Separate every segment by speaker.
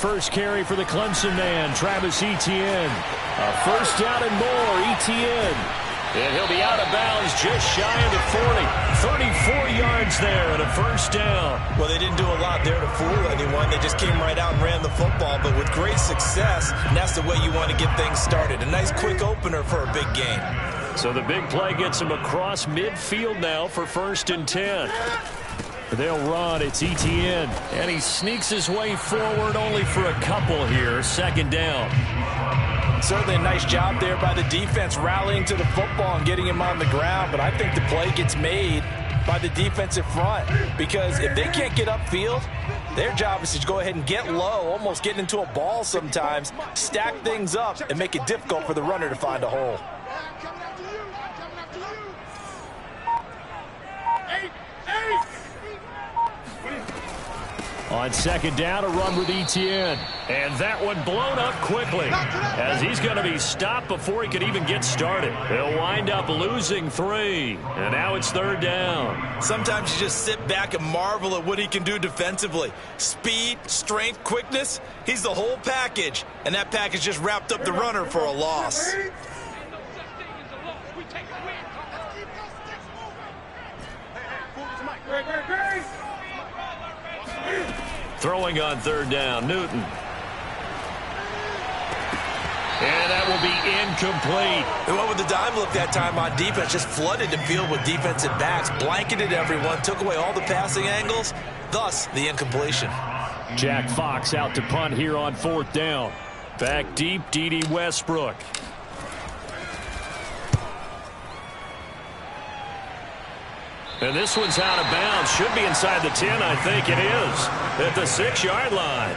Speaker 1: first carry for the Clemson man, Travis Etienne. A first down and more, Etienne. And he'll be out of bounds just shy of the 40. 34 yards there and a first down.
Speaker 2: Well, they didn't do a lot there to fool anyone. They just came right out and ran the football, but with great success, and that's the way you want to get things started. A nice quick opener for a big game.
Speaker 1: So the big play gets him across midfield now for 1st and 10. They'll run. It's Etienne. And he sneaks his way forward only for a couple here. 2nd down.
Speaker 2: Certainly a nice job there by the defense rallying to the football and getting him on the ground. But I think the play gets made by the defensive front. Because if they can't get upfield, their job is to go ahead and get low, almost get into a ball sometimes, stack things up, and make it difficult for the runner to find a hole.
Speaker 1: On 2nd down, a run with Etienne. And that one blown up quickly as he's going to be stopped before he could even get started. He'll wind up losing 3. And now it's 3rd down.
Speaker 2: Sometimes you just sit back and marvel at what he can do defensively. Speed, strength, quickness, he's the whole package. And that package just wrapped up the runner for a loss.
Speaker 1: Throwing on 3rd down, Newton. And that will be incomplete.
Speaker 2: And what with the dime look that time on defense, just flooded the field with defensive backs, blanketed everyone, took away all the passing angles, thus the incompletion.
Speaker 1: Jack Fox out to punt here on 4th down. Back deep, D.D. Westbrook. And this one's out of bounds. Should be inside the 10, I think it is. At the 6-yard line.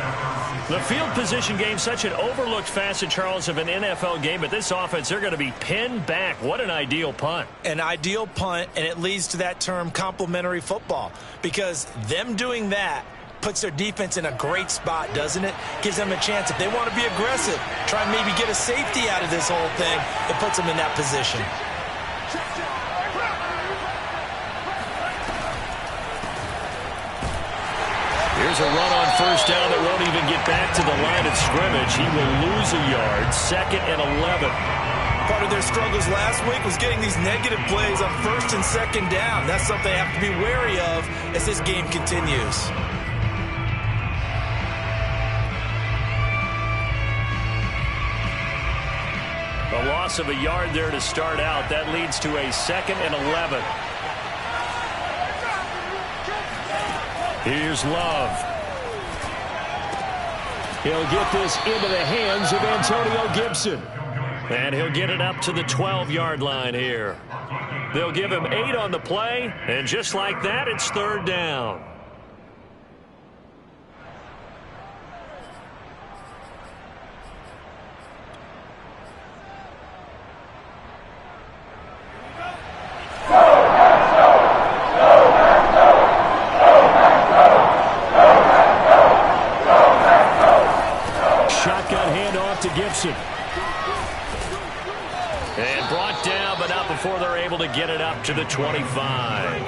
Speaker 1: The field position game, such an overlooked facet, Charles, of an NFL game. But this offense, they're going to be pinned back. What an ideal punt.
Speaker 2: An ideal punt, and it leads to that term complementary football. Because them doing that puts their defense in a great spot, doesn't it? Gives them a chance. If they want to be aggressive, try and maybe get a safety out of this whole thing, it puts them in that position.
Speaker 1: Here's a run on 1st down that won't even get back to the line of scrimmage. He will lose a yard. 2nd and 11.
Speaker 2: Part of their struggles last week was getting these negative plays on 1st and 2nd down. That's something they have to be wary of as this game continues.
Speaker 1: A loss of a yard there to start out. That leads to a 2nd and 11. Here's Love. He'll get this into the hands of Antonio Gibson. And he'll get it up to the 12-yard line here. They'll give him 8 on the play, and just like that, it's 3rd down. Gibson. And brought down, but not before they're able to get it up to the 25.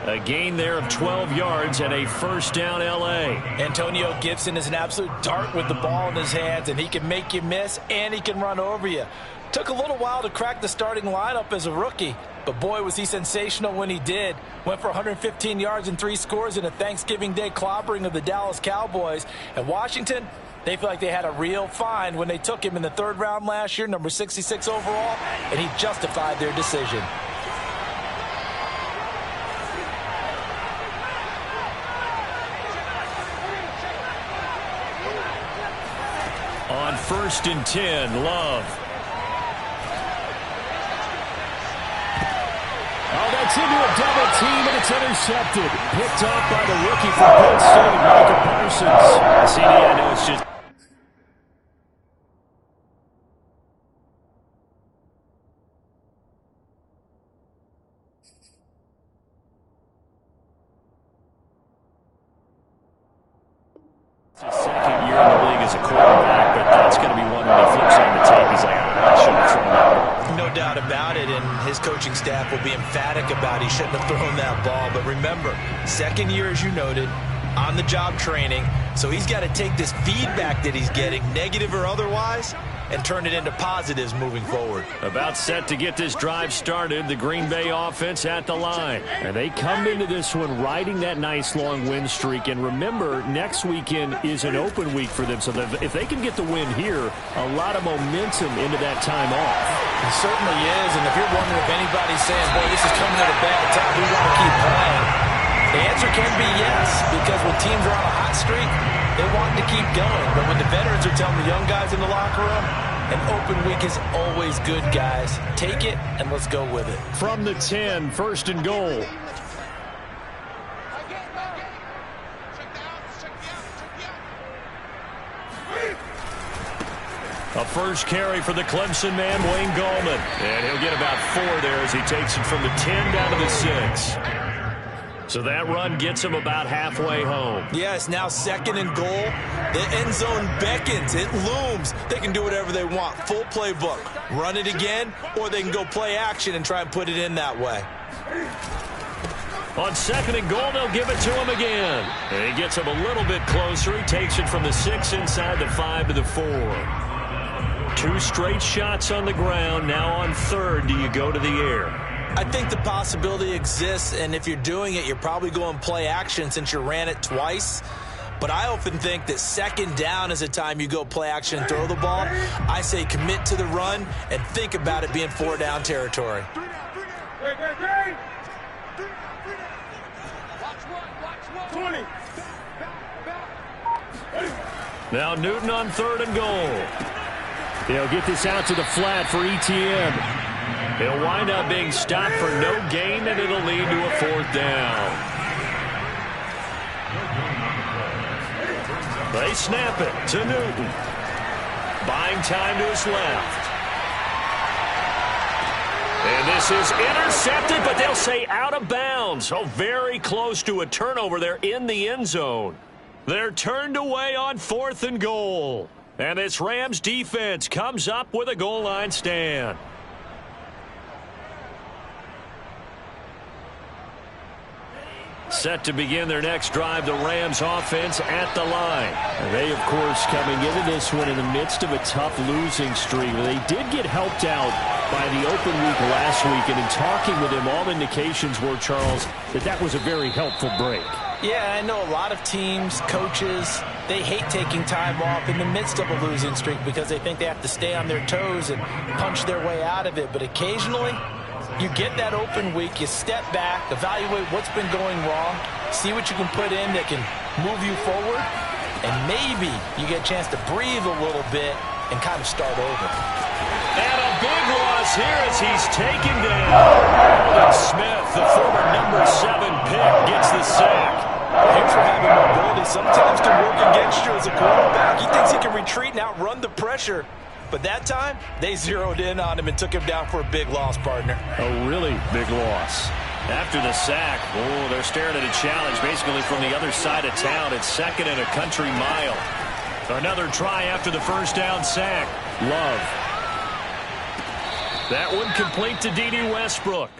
Speaker 1: A gain there of 12 yards and a 1st down L.A.
Speaker 2: Antonio Gibson is an absolute dart with the ball in his hands, and he can make you miss and he can run over you. Took a little while to crack the starting lineup as a rookie, but boy was he sensational when he did. Went for 115 yards and 3 scores in a Thanksgiving Day clobbering of the Dallas Cowboys. And Washington, they feel like they had a real find when they took him in the 3rd round last year, number 66 overall, and he justified their decision.
Speaker 1: On 1st and 10, Love. Oh, that's into a double team, and it's intercepted. Picked off by the rookie from Penn State, Michael Parsons. CD, I know it's just... his 2nd year in the league as a quarterback, but that's going to be one when he flips on the tape. He's like, I shouldn't have thrown that.
Speaker 2: No doubt about it, and his coaching staff will be emphatic about he shouldn't have thrown that ball. But remember, 2nd year, as you noted, on-the-job training. So he's got to take this feedback that he's getting, negative or otherwise, and turn it into positives moving forward.
Speaker 1: About set to get this drive started, the Green Bay offense at the line. And they come into this one riding that nice long win streak. And remember, next weekend is an open week for them. So if they can get the win here, a lot of momentum into that time off.
Speaker 2: It certainly is. And if you're wondering if anybody's saying, boy, this is coming at a bad time, we want to keep playing, the answer can be yes, because when teams are on a hot streak, they want to keep going. But when the veterans are telling the young guys in the locker room, an open week is always good, guys. Take it, and let's go with it.
Speaker 1: From the 10, first and goal. A first carry for the Clemson man, Wayne Gallman. And he'll get about 4 there as he takes it from the 10 down to the 6. So that run gets him about halfway home.
Speaker 2: Yeah, it's now second and goal. The end zone beckons. It looms. They can do whatever they want. Full playbook. Run it again, or they can go play action and try and put it in that way.
Speaker 1: On second and goal, they'll give it to him again. And he gets him a little bit closer. He takes it from the 6 inside the 5 to the 4. 2 straight shots on the ground. Now on third, do you go to the air?
Speaker 2: I think the possibility exists, and if you're doing it, you're probably going play action since you ran it twice. But I often think that second down is a time you go play action and throw the ball. I say commit to the run and think about it being 4 down territory.
Speaker 1: Now Newton on third and goal. They'll get this out to the flat for ETN. He'll wind up being stopped for no gain, and it'll lead to a 4th down. They snap it to Newton. Buying time to his left. And this is intercepted, but they'll say out of bounds. So very close to a turnover there in the end zone. They're turned away on 4th and goal. And this Rams defense comes up with a goal line stand. Set to begin their next drive, the Rams offense at the line. And they, of course, coming into this one in the midst of a tough losing streak. They did get helped out by the open week last week, and in talking with him, all indications were, Charles, that was a very helpful break.
Speaker 2: Yeah, I know a lot of teams, coaches, they hate taking time off in the midst of a losing streak because they think they have to stay on their toes and punch their way out of it. But occasionally, you get that open week, you step back, evaluate what's been going wrong, see what you can put in that can move you forward, and maybe you get a chance to breathe a little bit and kind of start over.
Speaker 1: And a big loss here as he's taken down. Alden Smith, the former number 7 pick, gets the sack.
Speaker 2: Him for having mobility sometimes can work against you as a quarterback. He thinks he can retreat and outrun the pressure. But that time, they zeroed in on him and took him down for a big loss, partner.
Speaker 1: A really big loss. After the sack, they're staring at a challenge basically from the other side of town. It's second and a country mile. Another try after the first down sack. Love. That one complete to D.D. Westbrook.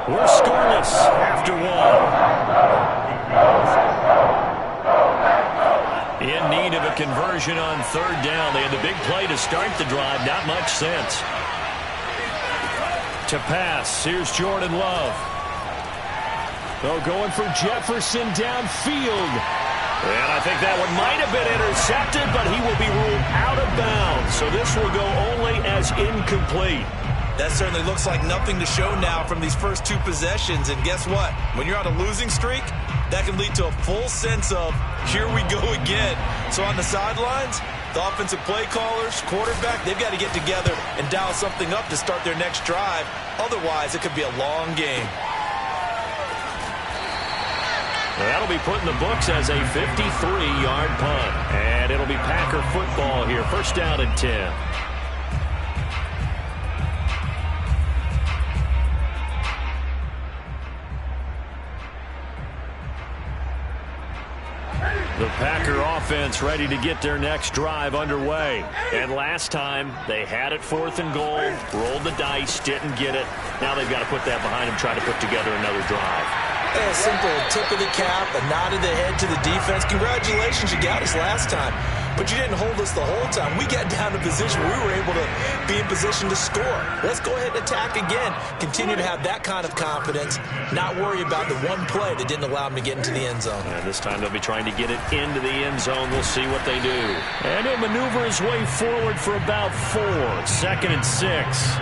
Speaker 1: We're scoreless after 1. In need of a conversion on third down. They had the big play to start the drive. Not much sense. To pass. Here's Jordan Love. They're going for Jefferson downfield. And I think that one might have been intercepted, but he will be ruled out of bounds. So this will go only as incomplete.
Speaker 2: That certainly looks like nothing to show now from these first 2 possessions. And guess what? When you're on a losing streak, that can lead to a full sense of, here we go again. So on the sidelines, the offensive play callers, quarterback, they've got to get together and dial something up to start their next drive. Otherwise, it could be a long game.
Speaker 1: That'll be put in the books as a 53-yard punt. And it'll be Packer football here. First down and 10. The Packer offense ready to get their next drive underway. And last time, they had it 4th and goal, rolled the dice, didn't get it. Now they've got to put that behind them, try to put together another drive.
Speaker 2: A simple tip of the cap, a nod of the head to the defense. Congratulations, you got us last time. But you didn't hold us the whole time. We got down to position where we were able to be in position to score. Let's go ahead and attack again. Continue to have that kind of confidence, not worry about the one play that didn't allow them to get into the end zone.
Speaker 1: And this time they'll be trying to get it into the end zone. We'll see what they do. And he'll maneuver his way forward for about 4. 2nd and 6.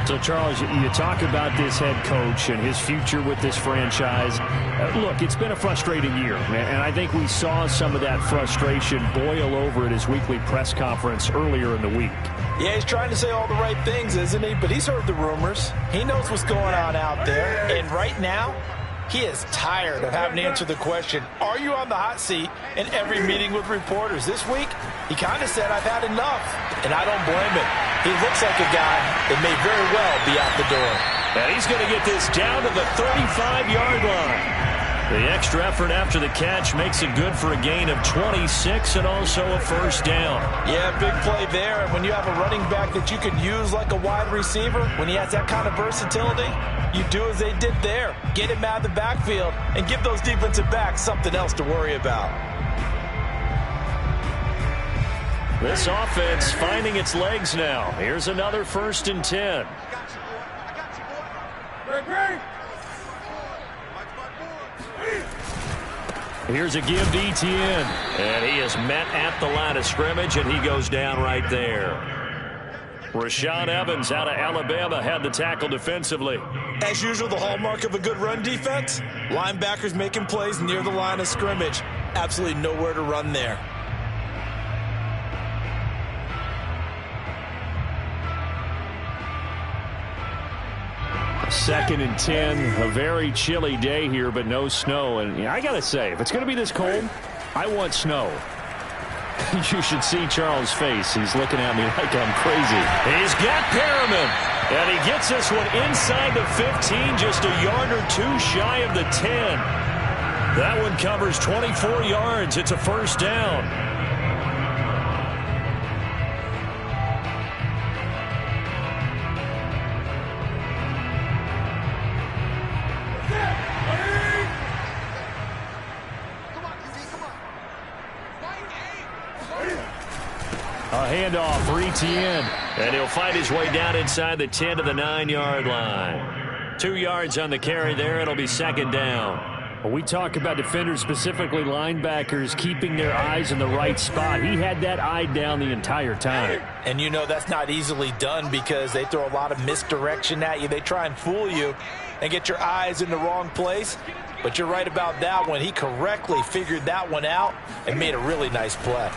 Speaker 3: So, Charles, you talk about this head coach and his future with this franchise. Look, it's been a frustrating year, and I think we saw some of that frustration boil over at his weekly press conference earlier in the week.
Speaker 2: Yeah, he's trying to say all the right things, isn't he? But he's heard the rumors. He knows what's going on out there. And right now, he is tired of having to answer the question, are you on the hot seat in every meeting with reporters? This week, he kind of said, I've had enough. And I don't blame him. He looks like a guy that may very well be out the door.
Speaker 1: And he's going to get this down to the 35-yard line. The extra effort after the catch makes it good for a gain of 26 and also a first down.
Speaker 2: Yeah, big play there. And when you have a running back that you can use like a wide receiver, when he has that kind of versatility, you do as they did there. Get him out of the backfield and give those defensive backs something else to worry about.
Speaker 1: This offense finding its legs now. Here's another 1st and 10. Here's a give to Etienne. And he is met at the line of scrimmage, and he goes down right there. Rashaan Evans out of Alabama had the tackle defensively.
Speaker 2: As usual, the hallmark of a good run defense, linebackers making plays near the line of scrimmage. Absolutely nowhere to run there.
Speaker 3: 2nd and 10, a very chilly day here, but no snow. And I got to say, if it's going to be this cold, I want snow. You should see Charles' face. He's looking at me like I'm crazy.
Speaker 1: He's got Perriman. And he gets this one inside the 15, just a yard or 2 shy of the 10. That one covers 24 yards. It's a first down. A handoff for Etienne. And he'll fight his way down inside the 10 to the 9-yard line. 2 yards on the carry there. It'll be 2nd down.
Speaker 3: Well, we talk about defenders, specifically linebackers, keeping their eyes in the right spot. He had that eye down the entire time.
Speaker 2: And you know that's not easily done because they throw a lot of misdirection at you. They try and fool you and get your eyes in the wrong place. But you're right about that one. He correctly figured that one out and made a really nice play.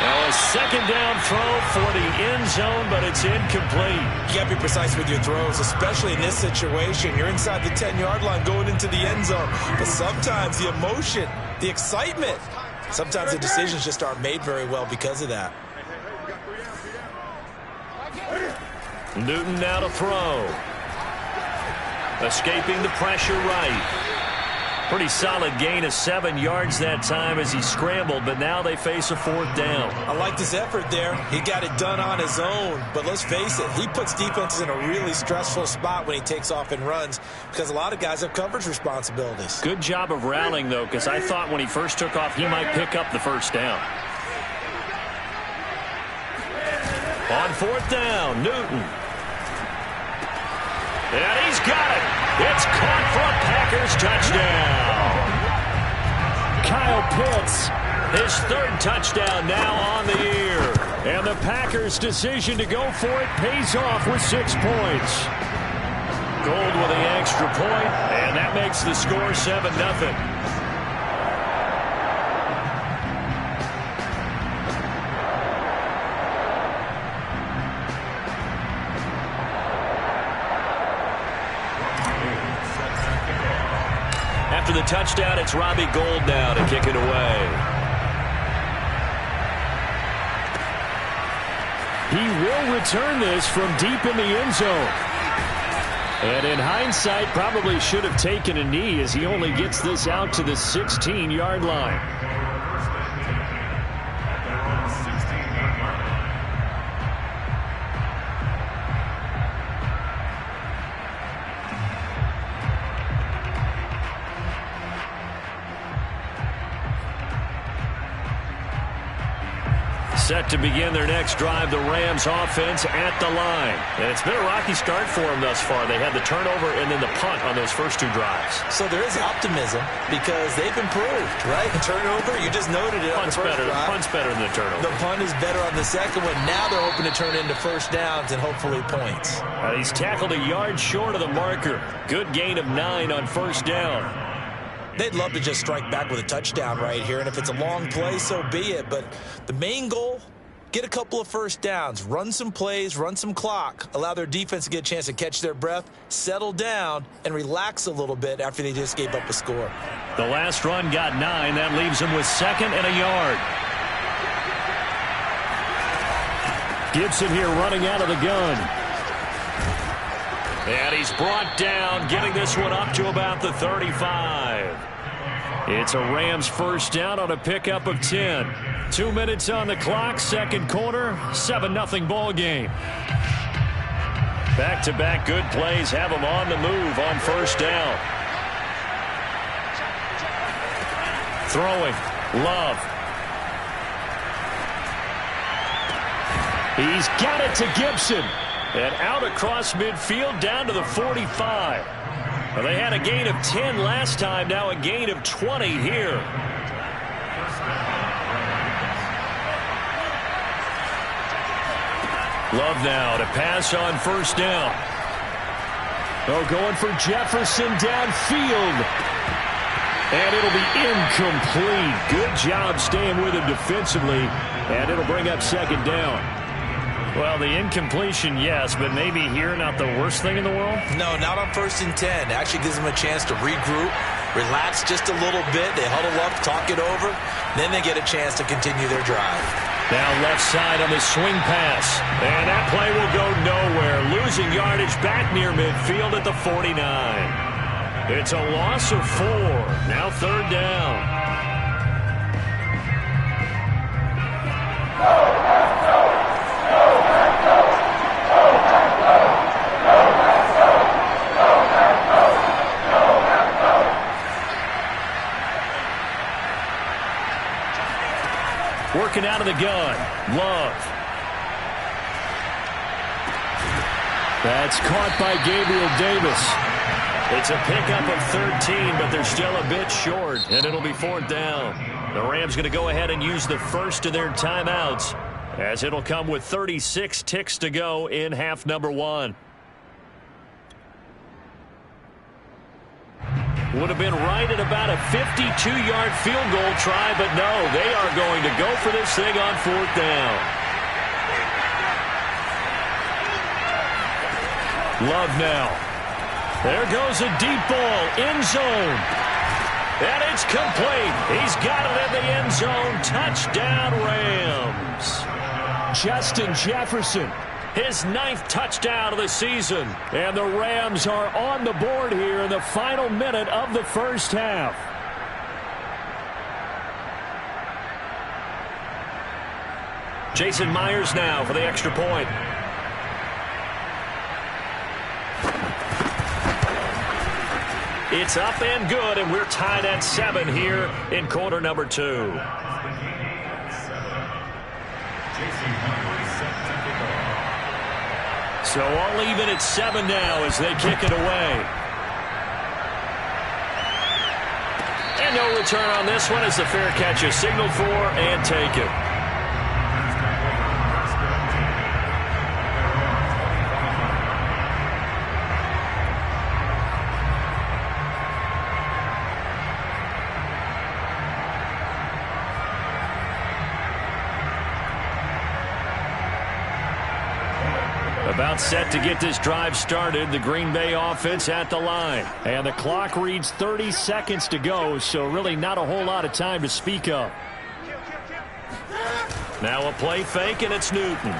Speaker 1: Now a 2nd down throw for the end zone, but it's incomplete.
Speaker 2: You got to be precise with your throws, especially in this situation. You're inside the 10-yard line going into the end zone. But sometimes the emotion, the excitement, sometimes the decisions just aren't made very well because of that.
Speaker 1: Newton now to throw. Escaping the pressure right. Pretty solid gain of 7 yards that time as he scrambled, but now they face a 4th down.
Speaker 2: I liked his effort there. He got it done on his own, but let's face it, he puts defenses in a really stressful spot when he takes off and runs because a lot of guys have coverage responsibilities.
Speaker 1: Good job of rallying, though, because I thought when he first took off, he might pick up the first down. On 4th down, Newton. And he's got it. It's caught for a Packers touchdown.
Speaker 3: Kyle Pitts,
Speaker 1: his 3rd touchdown now on the year. And the Packers' decision to go for it pays off with 6 points. Gold with the extra point, and that makes the score 7-0. After the touchdown, it's Robbie Gould now to kick it away.
Speaker 3: He will return this from deep in the end zone. And in hindsight, probably should have taken a knee as he only gets this out to the 16-yard line.
Speaker 1: Set to begin their next drive, the Rams offense at the line. And it's been a rocky start for them thus far. They had the turnover and then the punt on those first two drives.
Speaker 2: So there is optimism because they've improved, right? The turnover, you just noted it.
Speaker 1: Punt's better than the turnover.
Speaker 2: The punt is better on the second one. Now they're hoping to turn into first downs and hopefully points.
Speaker 1: He's tackled a yard short of the marker. Good gain of 9 on first down.
Speaker 2: They'd love to just strike back with a touchdown right here, and if it's a long play, so be it. But the main goal, get a couple of first downs, run some plays, run some clock, allow their defense to get a chance to catch their breath, settle down, and relax a little bit after they just gave up a score.
Speaker 1: The last run got 9. That leaves them with 2nd and a yard.
Speaker 3: Gibson here running out of the gun.
Speaker 1: And he's brought down, getting this one up to about the 35. It's a Rams first down on a pickup of 10. 2 minutes on the clock, second quarter, 7-0 ball game. Back-to-back good plays have them on the move on first down. Throwing, Love.
Speaker 3: He's got it to Gibson.
Speaker 1: And out across midfield down to the 45. Well, they had a gain of 10 last time, now a gain of 20 here. Love now to pass on first down.
Speaker 3: Oh, going for Jefferson downfield. And it'll be incomplete. Good job staying with him defensively. And it'll bring up second down.
Speaker 1: Well, the incompletion, yes, but maybe here not the worst thing in the world?
Speaker 2: No, not on 1st and 10. It actually gives them a chance to regroup, relax just a little bit. They huddle up, talk it over. Then they get a chance to continue their drive.
Speaker 1: Now left side on the swing pass. And that play will go nowhere. Losing yardage back near midfield at the 49. It's a loss of 4. Now third down. Working out of the gun. Love.
Speaker 3: That's caught by Gabriel Davis.
Speaker 1: It's a pickup of 13, but they're still a bit short, and it'll be fourth down. The Rams going to go ahead and use the first of their timeouts, as it'll come with 36 ticks to go in half number 1. Would have been right at about a 52-yard field goal try, but no, they are going to go for this thing on fourth down. Love now. There goes a deep ball, end zone. And it's complete. He's got it in the end zone. Touchdown, Rams.
Speaker 3: Justin Jefferson.
Speaker 1: His 9th touchdown of the season.
Speaker 3: And the Rams are on the board here in the final minute of the first half.
Speaker 1: Jason Myers now for the extra point. It's up and good, and we're tied at 7 here in quarter number 2. So all even at 7 now as they kick it away. And no return on this one as the fair catch is signaled for and taken. About set to get this drive started. The Green Bay offense at the line.
Speaker 3: And the clock reads 30 seconds to go, so really not a whole lot of time to speak of.
Speaker 1: Now a play fake, and it's Newton.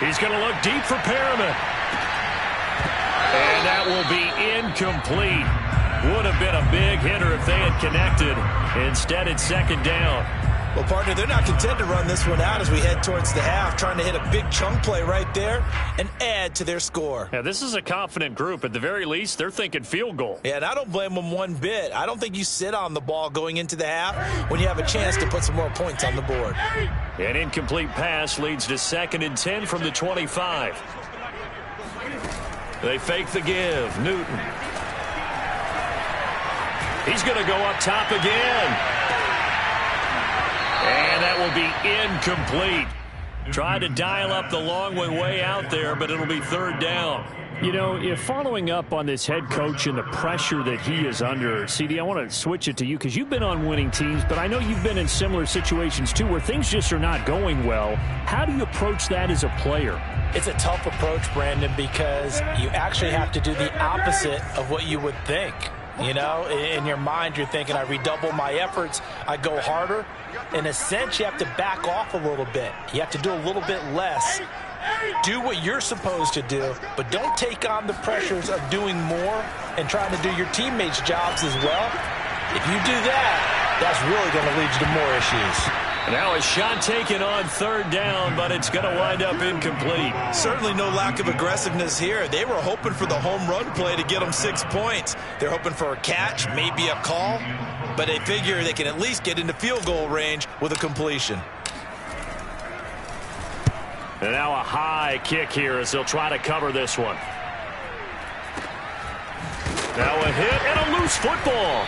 Speaker 1: He's going to look deep for Perriman. And that will be incomplete. Would have been a big hitter if they had connected. Instead, it's second down.
Speaker 2: Well, partner, they're not content to run this one out as we head towards the half, trying to hit a big chunk play right there and add to their score.
Speaker 1: Yeah, this is a confident group. At the very least, they're thinking field goal.
Speaker 2: Yeah, and I don't blame them one bit. I don't think you sit on the ball going into the half when you have a chance to put some more points on the board.
Speaker 1: An incomplete pass leads to 2nd and 10 from the 25. They fake the give. Newton. He's going to go up top again. And that will be incomplete. Try to dial up the long way out there, but it'll be 3rd down.
Speaker 3: You know, if following up on this head coach and the pressure that he is under, CD, I want to switch it to you because you've been on winning teams, but I know you've been in similar situations too where things just are not going well. How do you approach that as a player?
Speaker 2: It's a tough approach, Brandon, because you actually have to do the opposite of what you would think. You know, in your mind, you're thinking, I redouble my efforts, I go harder. In a sense, you have to back off a little bit. You have to do a little bit less. Do what you're supposed to do, but don't take on the pressures of doing more and trying to do your teammates' jobs as well. If you do that, that's really going to lead you to more issues.
Speaker 1: Now a shot taken on 3rd down, but it's going to wind up incomplete.
Speaker 2: Certainly no lack of aggressiveness here. They were hoping for the home run play to get them 6 points. They're hoping for a catch, maybe a call, but they figure they can at least get into field goal range with a completion.
Speaker 1: And now a high kick here as they'll try to cover this one. Now a hit and a loose football.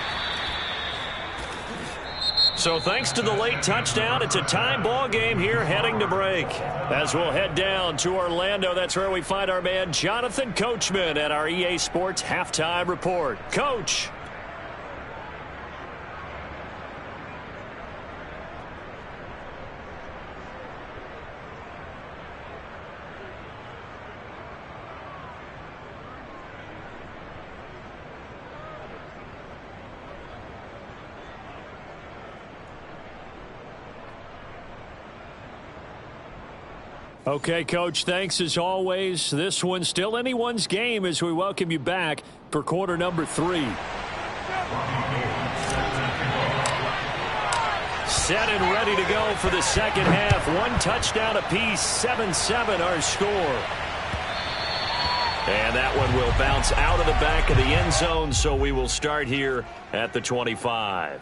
Speaker 1: So thanks to the late touchdown, it's a tie ball game here heading to break. As we'll head down to Orlando, that's where we find our man Jonathan Coachman at our EA Sports Halftime Report. Coach.
Speaker 3: Okay, Coach, thanks as always. This one's still anyone's game as we welcome you back for quarter number 3.
Speaker 1: Set and ready to go for the second half. 1 touchdown apiece, 7-7 our score. And that one will bounce out of the back of the end zone, so we will start here at the 25.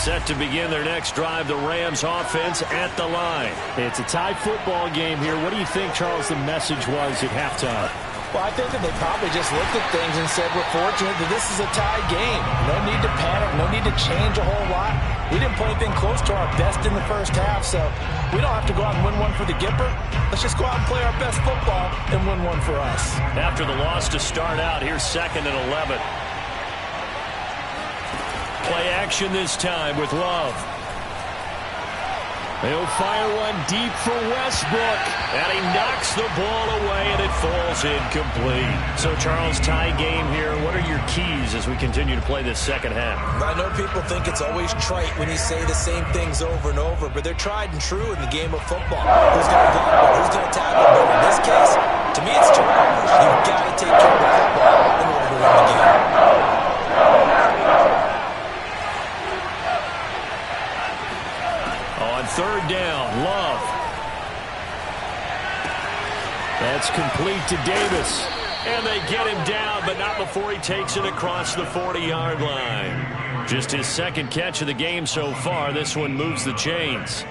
Speaker 1: Set to begin their next drive, the Rams offense at the line.
Speaker 3: It's a tie football game here. What do you think, Charles, the message was at halftime?
Speaker 2: Well, I think that they probably just looked at things and said, we're fortunate that this is a tie game. No need to panic, no need to change a whole lot. We didn't play anything close to our best in the first half, so we don't have to go out and win one for the Gipper. Let's just go out and play our best football and win one for us.
Speaker 1: After the loss to start out, here's 2nd and 11. Play action this time with Love. He'll fire one deep for Westbrook. And he knocks the ball away, and it falls incomplete. So, Charles, tie game here. What are your keys as we continue to play this second half?
Speaker 2: I know people think it's always trite when you say the same things over and over, but they're tried and true in the game of football. Who's going to block it? Who's going to tackle it? In this case, to me, it's turnovers. You've got to take care of the football in order to win the game.
Speaker 1: On 3rd down, Love. That's complete to Davis. And they get him down, but not before he takes it across the 40-yard line. Just his 2nd catch of the game so far. This one moves the chains.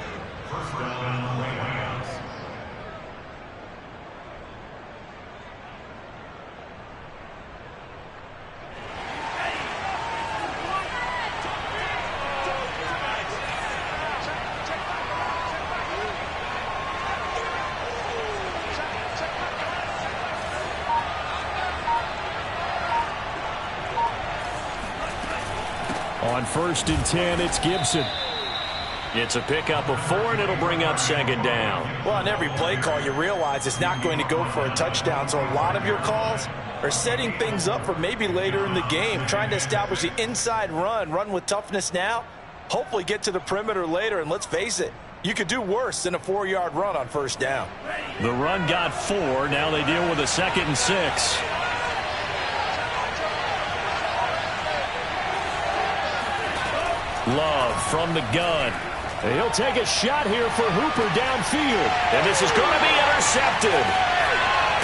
Speaker 3: On 1st and 10, it's Gibson.
Speaker 1: It's a pickup of 4, and it'll bring up second down.
Speaker 2: Well, on every play call, you realize it's not going to go for a touchdown, so a lot of your calls are setting things up for maybe later in the game, trying to establish the inside run with toughness now, hopefully get to the perimeter later, and let's face it, you could do worse than a 4-yard run on first down.
Speaker 1: The run got 4. Now they deal with a 2nd and 6. Love from the gun. He'll take a shot here for Hooper downfield. And this is going to be intercepted.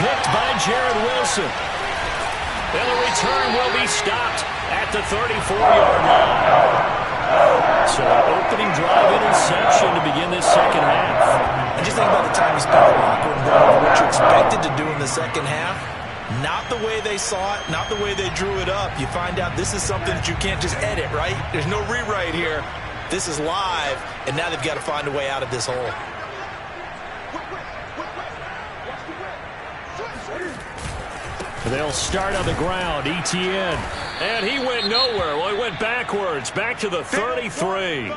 Speaker 1: Picked by Jared Wilson. And the return will be stopped at the 34-yard line. So an opening drive interception to begin this second half.
Speaker 2: And just think about the time you spent in the locker room going over what you expected to do in the second half. Not the way they saw it, not the way they drew it up. You find out this is something that you can't just edit, right? There's no rewrite here. This is live, and now they've got to find a way out of this hole.
Speaker 1: They'll start on the ground, Etienne. And he went nowhere. Well, he went backwards, back to the 33.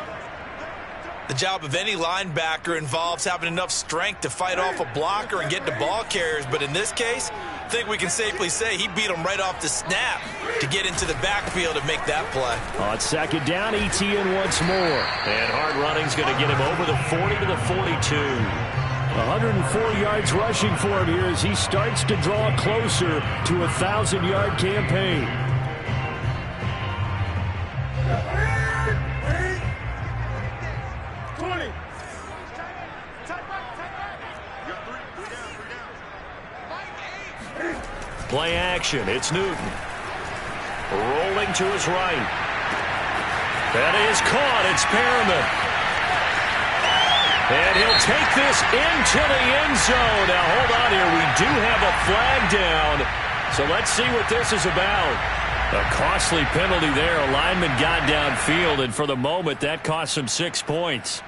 Speaker 2: The job of any linebacker involves having enough strength to fight off a blocker and get to ball carriers. But in this case, I think we can safely say he beat him right off the snap to get into the backfield and make that play.
Speaker 1: On second down, Etienne once more. And hard running's going to get him over the 40 to the 42.
Speaker 3: 104 yards rushing for him here as he starts to draw closer to a 1,000-yard campaign.
Speaker 1: Play action. It's Newton. Rolling to his right. That is caught. It's Perriman. And he'll take this into the end zone. Now, hold on here. We do have a flag down. So let's see what this is about. A costly penalty there. A lineman got downfield, and for the moment, that cost him 6 points.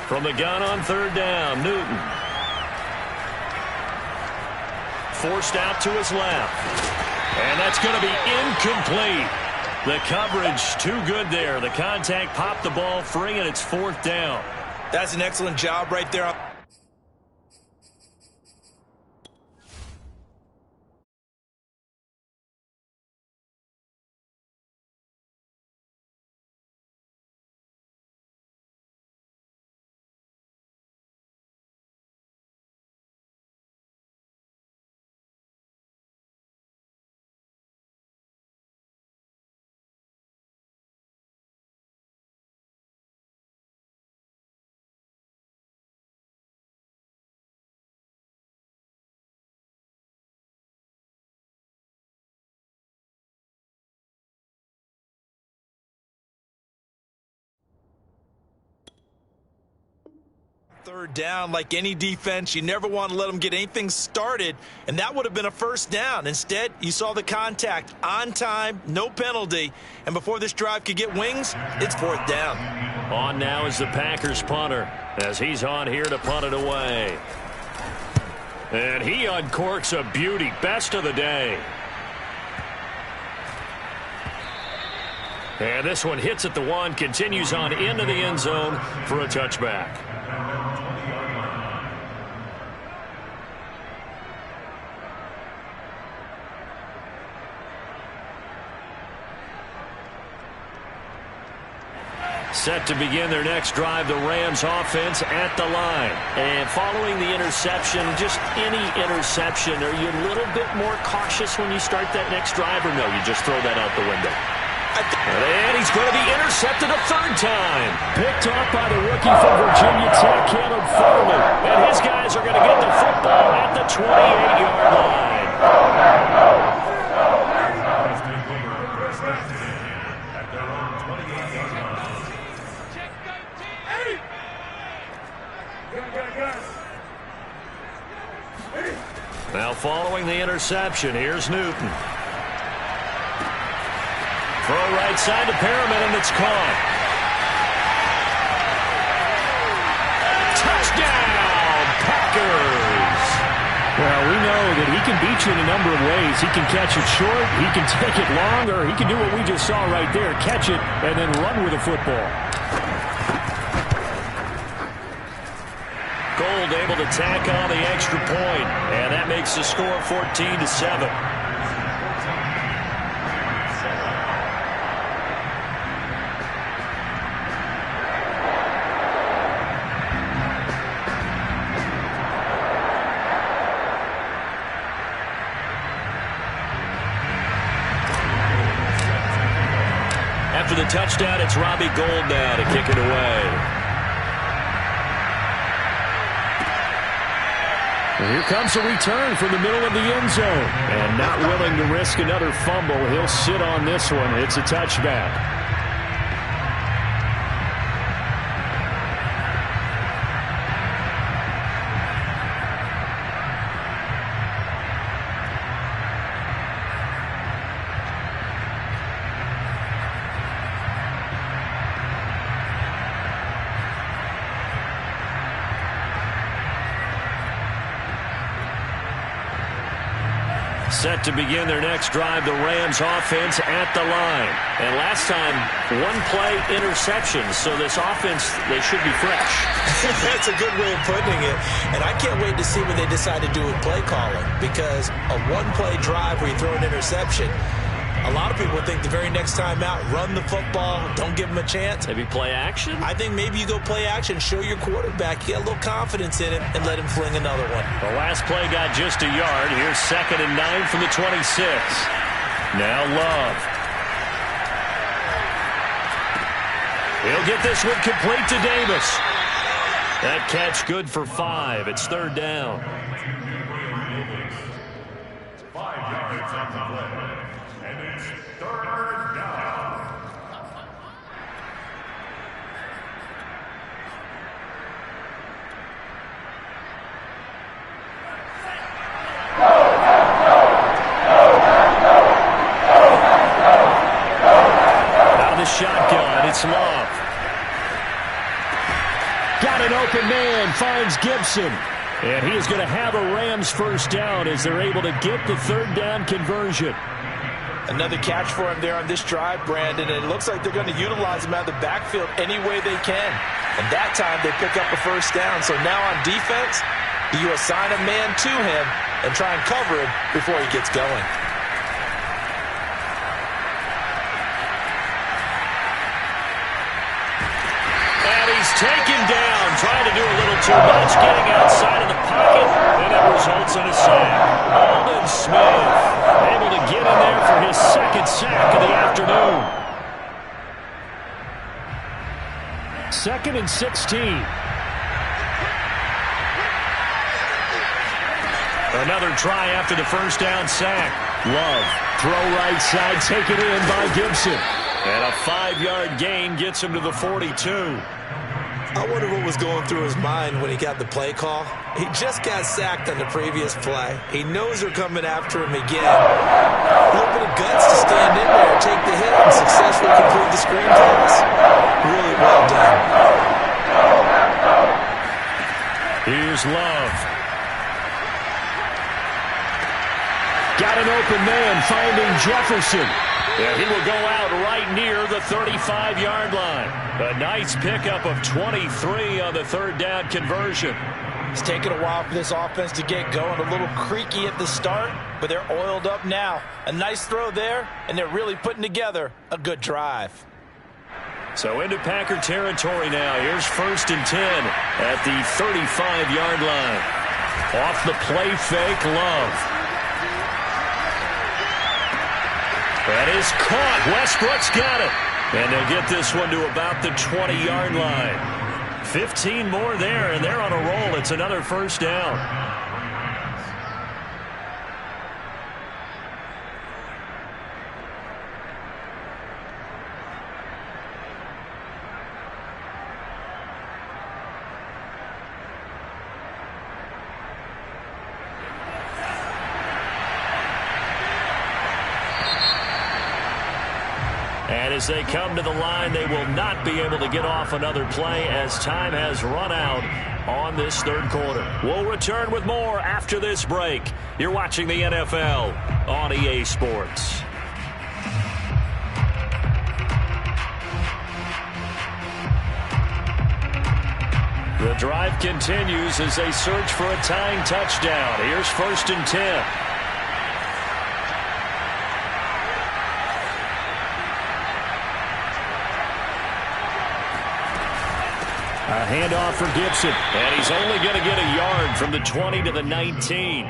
Speaker 1: From the gun on third down, Newton. Forced out to his left. And that's going to be incomplete. The coverage too good there. The contact popped the ball free, and it's 4th down.
Speaker 2: That's an excellent job right there. Third down, like any defense, you never want to let them get anything started, and that would have been a first down. Instead, you saw the contact on time, no penalty, and before this drive could get wings, it's 4th down.
Speaker 1: On now is the Packers punter as he's on here to punt it away. And he uncorks a beauty, best of the day. And this one hits at the 1, continues on into the end zone for a touchback. Set to begin their next drive, the Rams offense at the line. And following the interception, just any interception, are you a little bit more cautious when you start that next drive, or no, you just throw that out the window? And he's going to be intercepted a 3rd time.
Speaker 3: Picked off by the rookie from Virginia Tech, Caleb Farley.
Speaker 1: And his guys are going to get the football at the 28-yard line. Now following the interception, here's Newton. Throw right side to Perriman, and it's caught. Touchdown, Packers!
Speaker 3: catch it in a number of ways. He can catch it short, he can take it long, or he can do what we just saw right there, catch it and then run with the football.
Speaker 1: Gold able to tack on the extra point, and that makes the score 14-7. After the touchdown, it's Robbie Gould now to kick it away.
Speaker 3: And here comes a return from the middle of the end zone. And not willing to risk another fumble, he'll sit on this one. It's a touchback.
Speaker 1: Set to begin their next drive, the Rams offense at the line. And last time, one-play interception, so this offense, they should be fresh.
Speaker 2: That's a good way of putting it. And I can't wait to see what they decide to do with play calling, because a one-play drive where you throw an interception, a lot of people think the very next time out, run the football, don't give them a chance.
Speaker 1: Maybe play action?
Speaker 2: I think maybe you go play action, show your quarterback, get a little confidence in him, and let him fling another one.
Speaker 1: The last play got just a yard. Here's 2nd and 9 from the 26. Now Love. He'll get this one complete to Davis. That catch good for 5. It's 3rd down.
Speaker 4: 5 yards on the play. And it's 3rd down.
Speaker 1: Out of the shotgun, it's Love.
Speaker 3: Got an open man, finds Gibson. And he is going to have a Rams first down as they're able to get the 3rd down conversion.
Speaker 2: Another catch for him there on this drive, Brandon, and it looks like they're going to utilize him out of the backfield any way they can. And that time they pick up a first down. So now on defense, you assign a man to him and try and cover him before he gets going.
Speaker 1: And he's taken down, trying to do a little too much, getting outside of the pocket, and it results in a sack. Aldon Smith able to get in there for his 2nd sack of the afternoon.
Speaker 3: 2nd and 16.
Speaker 1: Another try after the first down sack.
Speaker 3: Love, throw right side, taken in by Gibson.
Speaker 1: And a 5-yard gain gets him to the 42.
Speaker 2: I wonder what was going through his mind when he got the play call. He just got sacked on the previous play. He knows they're coming after him again. A little bit of guts to stand in there, take the hit, and successfully complete the screen pass. Really well done.
Speaker 1: Here's Love.
Speaker 3: Got an open man, finding Jefferson.
Speaker 1: Yeah, he will go out right near the 35-yard line. A nice pickup of 23 on the 3rd down conversion.
Speaker 2: It's taken a while for this offense to get going. A little creaky at the start, but they're oiled up now. A nice throw there, and they're really putting together a good drive.
Speaker 1: So into Packer territory now. Here's 1st and 10 at the 35-yard line. Off the play fake, Love. That is caught. Westbrook's got it. And they'll get this one to about the 20-yard line. 15 more there, and they're on a roll. It's another first down. And And as they come to the line, they will not be able to get off another play as time has run out on this third quarter. We'll return with more after this break. You're watching the NFL on EA Sports. The drive continues as they search for a tying touchdown. Here's 1st and 10.
Speaker 3: A handoff for Gibson.
Speaker 1: And he's only going to get a yard from the 20 to the 19.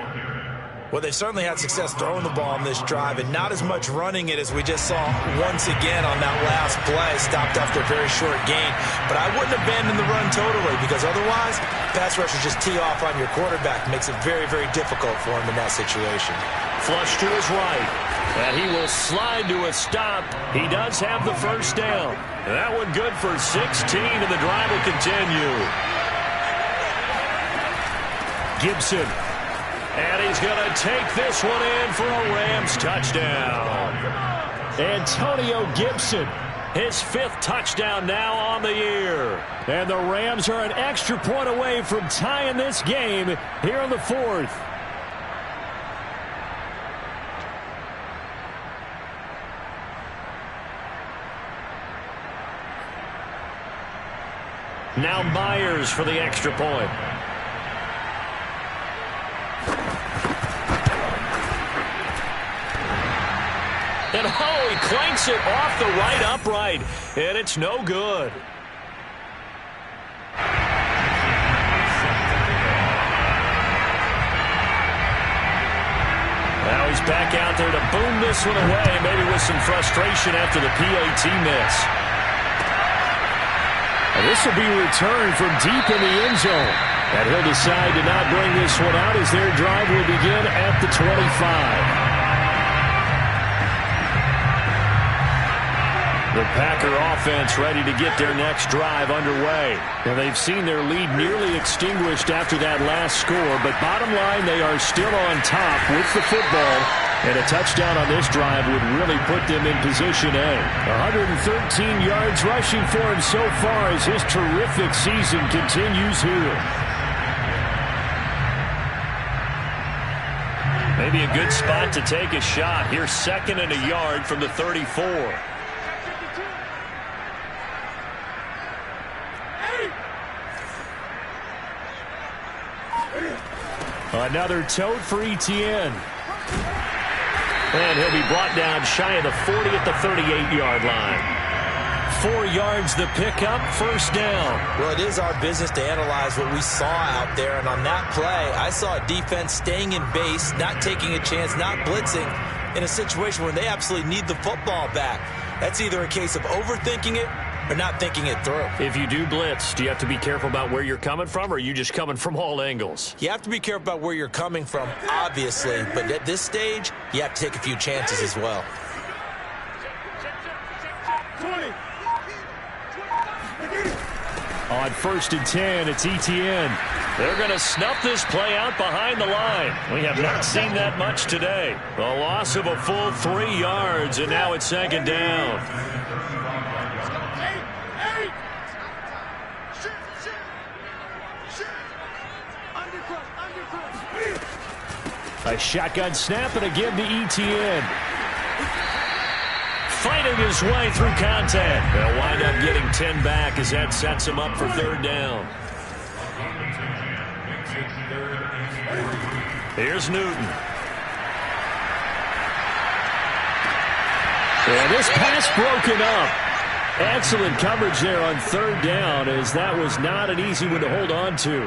Speaker 2: Well, they certainly had success throwing the ball on this drive and not as much running it as we just saw once again on that last play. Stopped after a very short gain. But I wouldn't abandon the run totally because otherwise, pass rushers just tee off on your quarterback. Makes it very, very difficult for him in that situation.
Speaker 1: Flush to his right. And he will slide to a stop. He does have the first down. And that one good for 16, and the drive will continue.
Speaker 3: Gibson.
Speaker 1: And he's going to take this one in for a Rams touchdown.
Speaker 3: Antonio Gibson.
Speaker 1: His 5th touchdown now on the year.
Speaker 3: And the Rams are an extra point away from tying this game here in the 4th.
Speaker 1: Now Myers for the extra point. And oh, he clanks it off the right upright. And it's no good. Now he's back out there to boom this one away, maybe with some frustration after the PAT miss.
Speaker 3: And this will be returned from deep in the end zone. And he'll decide to not bring this one out as their drive will begin at the 25.
Speaker 1: The Packer offense ready to get their next drive underway.
Speaker 3: And they've seen their lead nearly extinguished after that last score. But bottom line, they are still on top with the football. And a touchdown on this drive would really put them in position A. 113 yards rushing for him so far as his terrific season continues here.
Speaker 1: Maybe a good spot to take a shot. Here's 2nd and a yard from the 34.
Speaker 3: Another tote for Etienne.
Speaker 1: And he'll be brought down shy of the 40 at the 38-yard line.
Speaker 3: 4 yards the pickup, 1st down.
Speaker 2: Well, it is our business to analyze what we saw out there. And on that play, I saw a defense staying in base, not taking a chance, not blitzing in a situation where they absolutely need the football back. That's either a case of overthinking it or not thinking it through.
Speaker 1: If you do blitz, do you have to be careful about where you're coming from, or are you just coming from all angles?
Speaker 2: You have to be careful about where you're coming from, obviously. But at this stage, you have to take a few chances as well.
Speaker 3: On 1st and 10, it's Etienne.
Speaker 1: They're going to snuff this play out behind the line. We have not seen that much today. A loss of a full 3 yards, and now it's 2nd down.
Speaker 3: A shotgun snap and a give to Etienne.
Speaker 1: Fighting his way through contact. They'll wind up getting 10 back as that sets him up for 3rd down. Here's Newton.
Speaker 3: And this pass broken up. Excellent coverage there on 3rd down, as that was not an easy one to hold on to.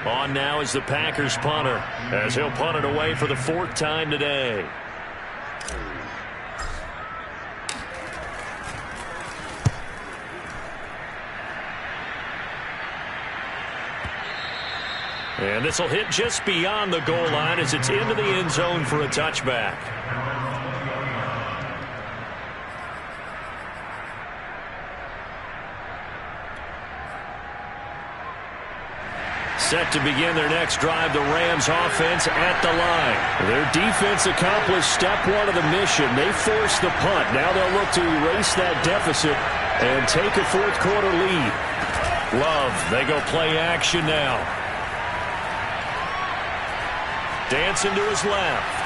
Speaker 1: On now is the Packers punter, as he'll punt it away for the 4th time today. And this will hit just beyond the goal line as it's into the end zone for a touchback. Set to begin their next drive, the Rams offense at the line. Their defense accomplished step one of the mission. They forced the punt. Now they'll look to erase that deficit and take a fourth quarter lead. Love, they go play action now. Dancing to his left.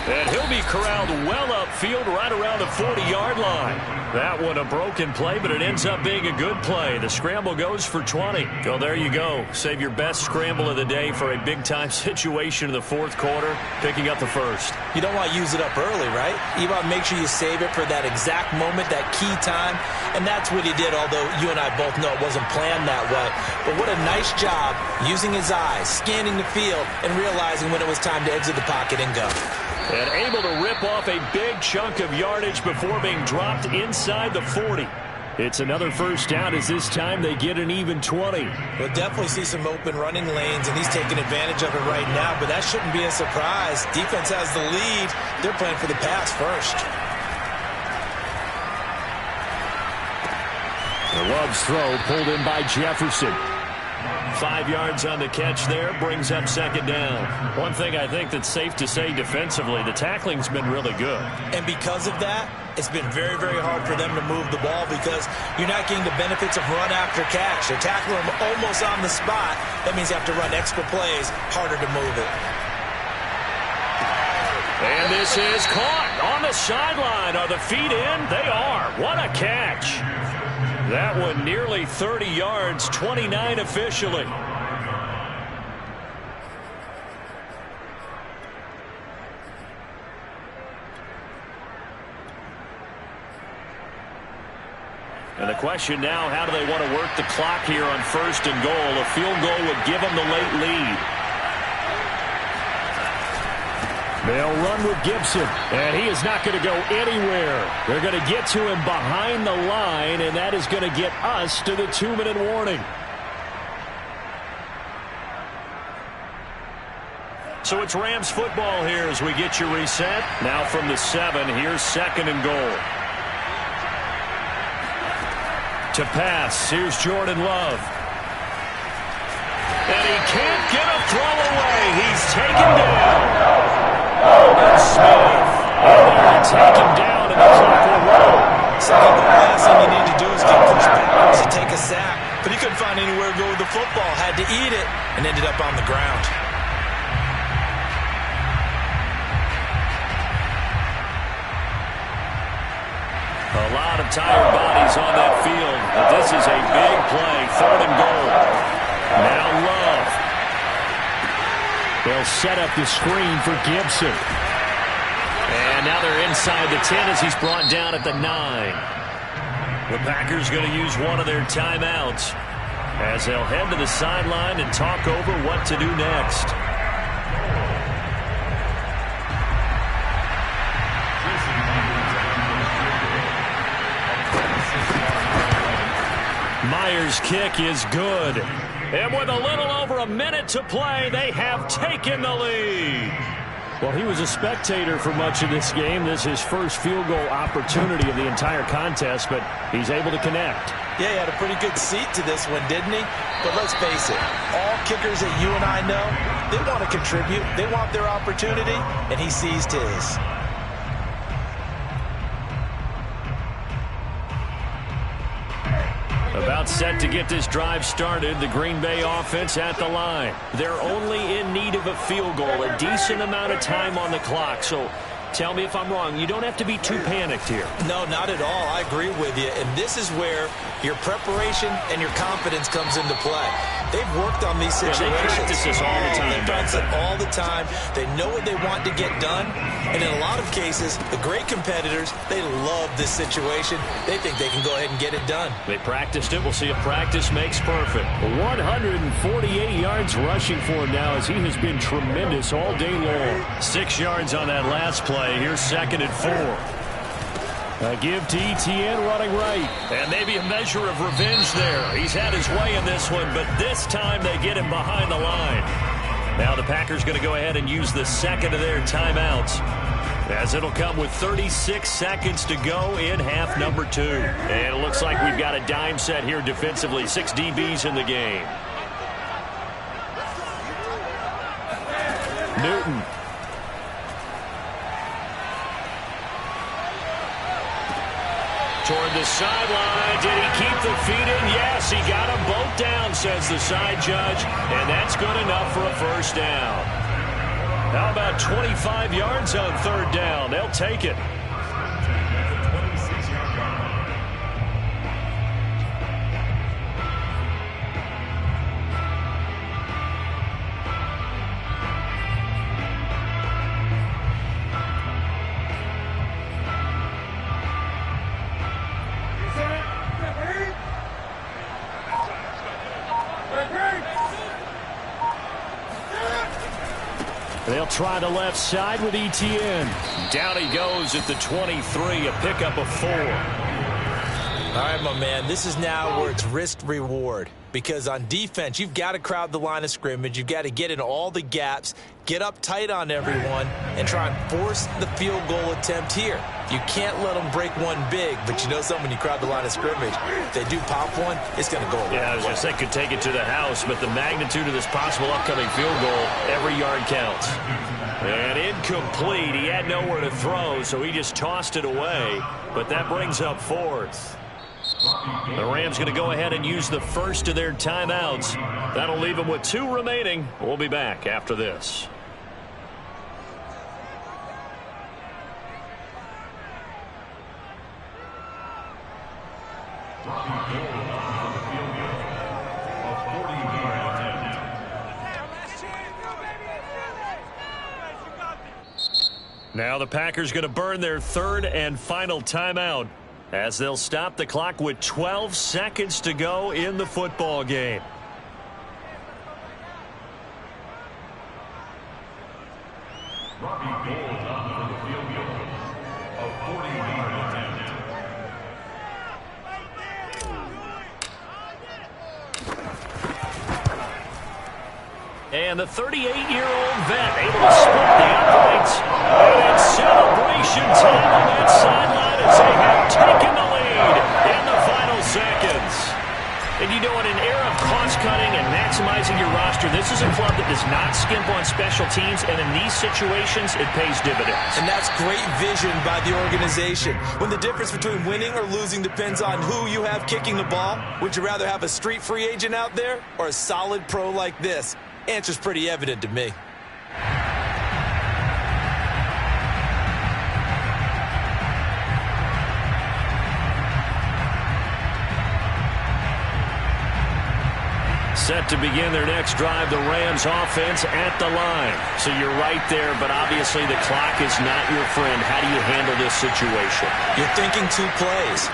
Speaker 1: And he'll be corralled well upfield right around the 40-yard line. That one a broken play, but it ends up being a good play. The scramble goes for 20. Well, there you go. Save your best scramble of the day for a big-time situation in the fourth quarter, picking up the first.
Speaker 2: You don't want to use it up early, right? You want to make sure you save it for that exact moment, that key time. And that's what he did, although you and I both know it wasn't planned that way. But what a nice job using his eyes, scanning the field, and realizing when it was time to exit the pocket and go.
Speaker 1: And able to rip off a big chunk of yardage before being dropped inside the 40. It's another first down as this time they get an even 20.
Speaker 2: We'll definitely see some open running lanes, and he's taking advantage of it right now, but that shouldn't be a surprise. Defense has the lead. They're playing for the pass first.
Speaker 3: The Love's throw pulled in by Jefferson.
Speaker 1: 5 yards on the catch there, brings up second down. One thing I think that's safe to say defensively, the tackling's been really good.
Speaker 2: And because of that, it's been very, very hard for them to move the ball because you're not getting the benefits of run after catch. They're tackling them almost on the spot. That means you have to run extra plays, harder to move it.
Speaker 1: And this is caught on the sideline. Are the feet in? They are. What a catch. That one nearly 30 yards, 29 officially. And the question now, how do they want to work the clock here on first and goal? A field goal would give them the late lead.
Speaker 3: They'll run with Gibson, and he is not going to go anywhere. They're going to get to him behind the line, and that is going to get us to the 2-minute warning.
Speaker 1: So it's Rams football here as we get you reset. Now from the 7, here's second and goal. To pass, here's Jordan Love. And he can't get a throw away. He's taken down. Smith in there and taken down, and the clock will roll.
Speaker 2: Second, the last thing you need to do is get pushed backwards to take a sack. But he couldn't find anywhere to go with the football. Had to eat it and ended up on the ground.
Speaker 1: A lot of tired bodies on that field, but this is a big play, third and goal. Now Love.
Speaker 3: They'll set up the screen for Gibson.
Speaker 1: And now they're inside the 10 as he's brought down at the 9. The Packers going to use one of their timeouts as they'll head to the sideline and talk over what to do next. Myers' kick is good. And with a little over a minute to play, they have taken the lead.
Speaker 3: Well, he was a spectator for much of this game. This is his first field goal opportunity of the entire contest, but he's able to connect.
Speaker 2: Yeah, he had a pretty good seat to this one, didn't he? But let's face it, all kickers that you and I know, they want to contribute. They want their opportunity, and he seized his.
Speaker 1: About set to get this drive started, the Green Bay offense at the line. They're only in need of a field goal, a decent amount of time on the clock. So tell me if I'm wrong. You don't have to be too panicked here.
Speaker 2: No, not at all. I agree with you. And this is where your preparation and your confidence comes into play. They've worked on these situations.
Speaker 1: They practice this all the time.
Speaker 2: They practice it all the time. They know what they want to get done. And in a lot of cases, the great competitors, they love this situation. They think they can go ahead and get it done.
Speaker 1: They practiced it. We'll see if practice makes perfect.
Speaker 3: 148 yards rushing for him now as he has been tremendous all day long.
Speaker 1: 6 yards on that last play. Here's second and 4.
Speaker 3: A give to Etienne running right.
Speaker 1: And maybe a measure of revenge there. He's had his way in this one, but this time they get him behind the line. Now the Packers going to go ahead and use the second of their timeouts as it'll come with 36 seconds to go in half number 2. And it looks like we've got a dime set here defensively. 6 DBs in the game. Newton. Toward the sideline. Did he keep the feet in? Yes, he got them both down, says the side judge. And that's good enough for a first down. How about 25 yards on 3rd down? They'll take it. They'll try the left side with Etienne. Down he goes at the 23, a pickup of 4.
Speaker 2: All right, my man, this is now where it's risk-reward. Because on defense, you've got to crowd the line of scrimmage. You've got to get in all the gaps, get up tight on everyone, and try and force the field goal attempt here. You can't let them break one big, but you know something, when you crowd the line of scrimmage, if they do pop one, it's going to go away.
Speaker 1: Yeah, I was going to say, could take it to the house, but the magnitude of this possible upcoming field goal, every yard counts. And incomplete. He had nowhere to throw, so he just tossed it away. But that brings up 4th. The Rams going to go ahead and use the first of their timeouts. That'll leave them with 2 remaining. We'll be back after this. Now the Packers going to burn their 3rd and final timeout, as they'll stop the clock with 12 seconds to go in the football game.
Speaker 4: Robbie Gould on for the field goal. A 40-yard attempt.
Speaker 1: And the 38-year-old vet able to split the uprights. And it's celebration time on that sideline as they have taken the lead in the final seconds. And you know, in an era of cost-cutting and maximizing your roster, this is a club that does not skimp on special teams, and in these situations, it pays dividends.
Speaker 2: And that's great vision by the organization. When the difference between winning or losing depends on who you have kicking the ball, would you rather have a street free agent out there or a solid pro like this? Answer's pretty evident to me.
Speaker 1: Set to begin their next drive, the Rams offense at the line. So you're right there, but obviously the clock is not your friend. How do you handle this situation?
Speaker 2: You're thinking 2 plays.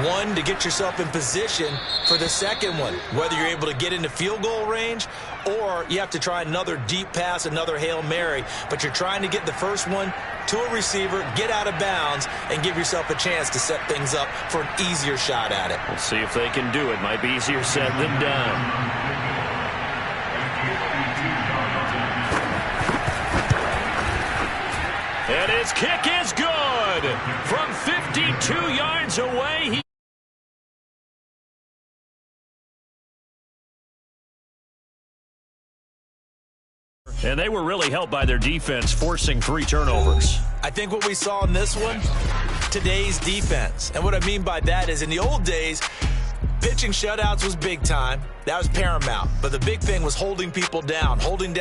Speaker 2: One, to get yourself in position for the second one, whether you're able to get into field goal range or you have to try another deep pass, another Hail Mary, but you're trying to get the first one to a receiver, get out of bounds, and give yourself a chance to set things up for an easier shot at it.
Speaker 1: We'll see if they can do it. Might be easier said than done. And his kick is good. From 52 yards away, and they were really helped by their defense, forcing 3 turnovers.
Speaker 2: I think what we saw in this one, today's defense. And what I mean by that is, in the old days, pitching shutouts was big time. That was paramount. But the big thing was holding people down, holding down